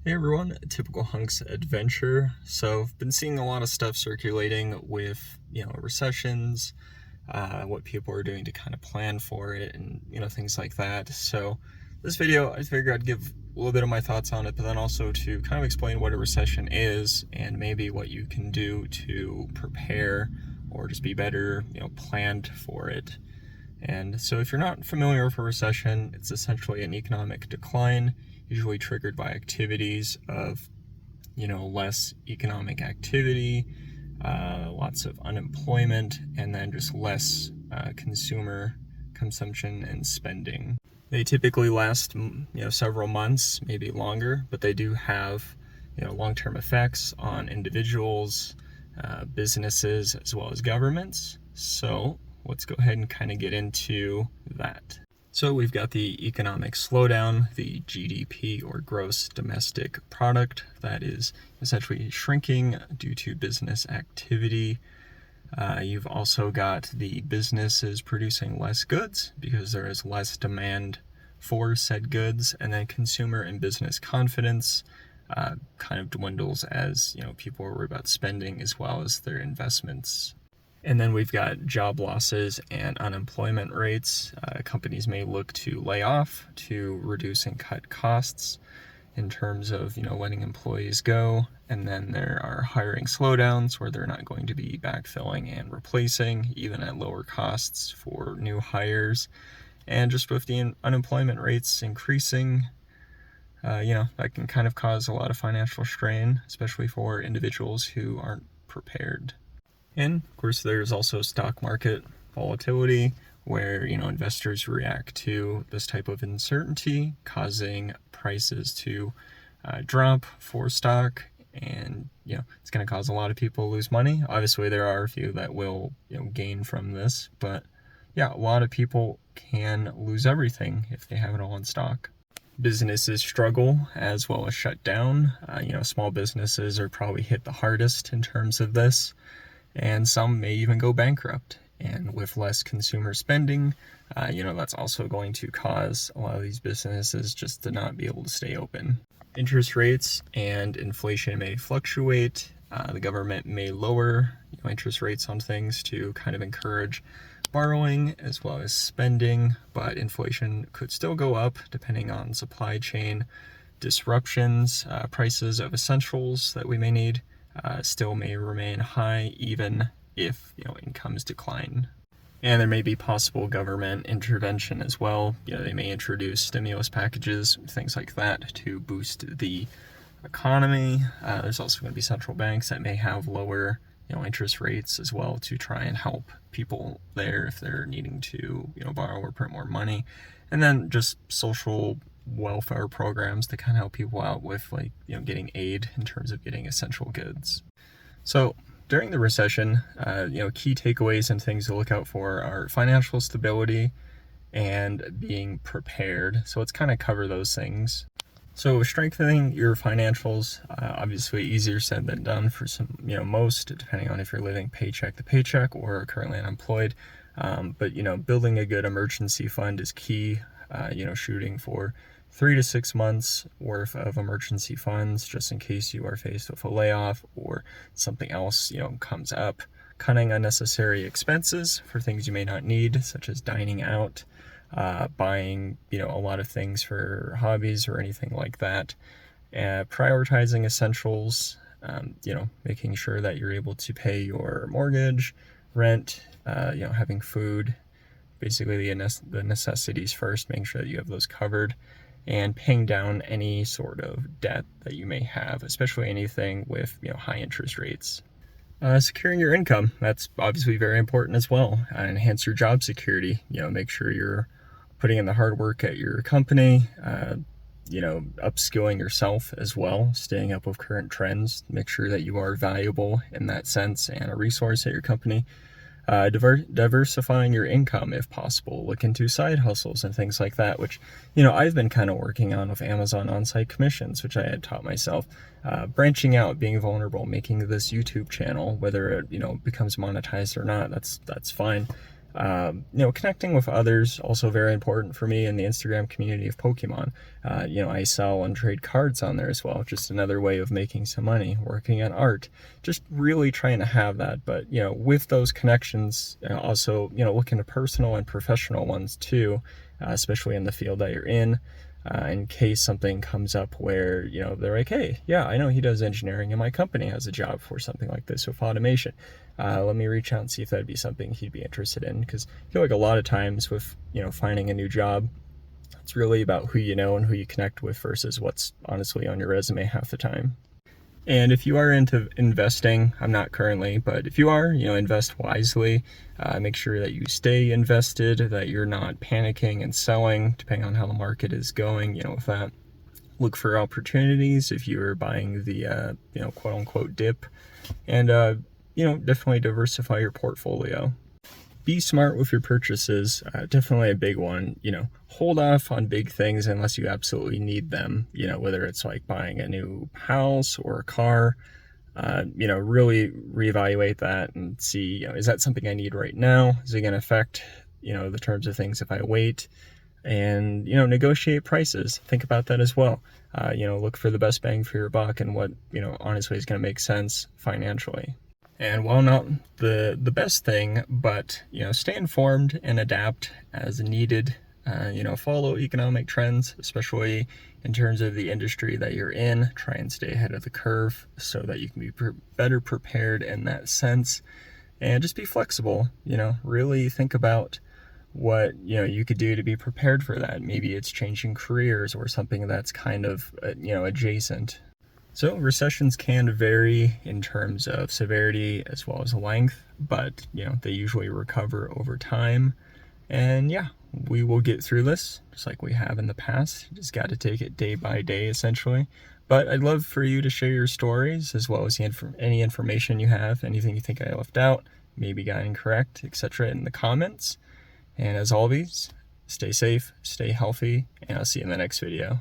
Hey everyone, typical hunks adventure. So I've been seeing a lot of stuff circulating with, recessions, what people are doing to kind of plan for it and, things like that. So this video, I figured I'd give a little bit of my thoughts on it, but then also to kind of explain what a recession is and maybe what you can do to prepare or just be better, planned for it. And so if you're not familiar with a recession, it's essentially an economic decline, usually triggered by activities of, less economic activity, lots of unemployment, and then just less consumer consumption and spending. They typically last, several months, maybe longer, but they do have, long-term effects on individuals, businesses, as well as governments. So let's go ahead and kind of get into that. So we've got the economic slowdown, the GDP or gross domestic product, that is essentially shrinking due to business activity. You've also got the businesses producing less goods because there is less demand for said goods, and then consumer and business confidence kind of dwindles as people are worried about spending as well as their investments. And then we've got job losses and unemployment rates. Companies may look to lay off to reduce and cut costs in terms of, letting employees go. And then there are hiring slowdowns where they're not going to be backfilling and replacing, even at lower costs for new hires. And just with the unemployment rates increasing, that can kind of cause a lot of financial strain, especially for individuals who aren't prepared. And of course, there's also stock market volatility where, investors react to this type of uncertainty, causing prices to drop for stock. And, it's going to cause a lot of people to lose money. Obviously, there are a few that will, gain from this. But yeah, a lot of people can lose everything if they have it all in stock. Businesses struggle as well as shut down. Small businesses are probably hit the hardest in terms of this. And some may even go bankrupt. And with less consumer spending, that's also going to cause a lot of these businesses just to not be able to stay open. Interest rates and inflation may fluctuate. The government may lower interest rates on things to kind of encourage borrowing as well as spending, but inflation could still go up depending on supply chain disruptions. Prices of essentials that we may need still may remain high even if incomes decline. And there may be possible government intervention as well. They may introduce stimulus packages, things like that, to boost the economy. There's also going to be central banks that may have lower interest rates as well to try and help people there if they're needing to borrow or print more money. And then just social welfare programs to kind of help people out with getting aid in terms of getting essential goods. So during the recession, key takeaways and things to look out for are financial stability and being prepared. So let's kind of cover those things. So strengthening your financials, obviously easier said than done for some, most, depending on if you're living paycheck to paycheck or are currently unemployed. But building a good emergency fund is key. Shooting for 3 to 6 months worth of emergency funds just in case you are faced with a layoff or something else, comes up. Cutting unnecessary expenses for things you may not need, such as dining out, buying, a lot of things for hobbies or anything like that. Prioritizing essentials, making sure that you're able to pay your mortgage, rent, having food, basically the necessities first, making sure that you have those covered, and paying down any sort of debt that you may have, especially anything with high interest rates. Securing your income, that's obviously very important as well. Enhance your job security, make sure you're putting in the hard work at your company, upskilling yourself as well, staying up with current trends, make sure that you are valuable in that sense and a resource at your company. Diversifying your income if possible. Look into side hustles and things like that, which, I've been kind of working on with Amazon on-site commissions, which I had taught myself. Branching out, being vulnerable, making this YouTube channel, whether it, becomes monetized or not, that's fine. Connecting with others, also very important for me in the Instagram community of Pokemon. I sell and trade cards on there as well, just another way of making some money, working on art, just really trying to have that. But, with those connections, also, look into personal and professional ones too, especially in the field that you're in case something comes up where, they're like, hey, yeah, I know he does engineering and my company has a job for something like this with automation. Let me reach out and see if that'd be something he'd be interested in. Because I feel like a lot of times with, finding a new job, it's really about who you know and who you connect with versus what's honestly on your resume half the time. And if you are into investing, I'm not currently, but if you are, invest wisely. Make sure that you stay invested, that you're not panicking and selling, depending on how the market is going. With that, look for opportunities if you're buying the, quote unquote dip, and, definitely diversify your portfolio. Be smart with your purchases. Definitely a big one. Hold off on big things unless you absolutely need them. Whether it's like buying a new house or a car. Really reevaluate that and see, is that something I need right now? Is it going to affect, the terms of things if I wait? And, negotiate prices. Think about that as well. Look for the best bang for your buck and what, honestly is going to make sense financially. And while not the best thing, but, stay informed and adapt as needed. Follow economic trends, especially in terms of the industry that you're in. Try and stay ahead of the curve so that you can be better prepared in that sense. And just be flexible, really think about what, you could do to be prepared for that. Maybe it's changing careers or something that's kind of, adjacent. So recessions can vary in terms of severity as well as length, but they usually recover over time. And yeah, we will get through this just like we have in the past. You just got to take it day by day, essentially. But I'd love for you to share your stories as well as any information you have, anything you think I left out, maybe got incorrect, etc. in the comments. And as always, stay safe, stay healthy, and I'll see you in the next video.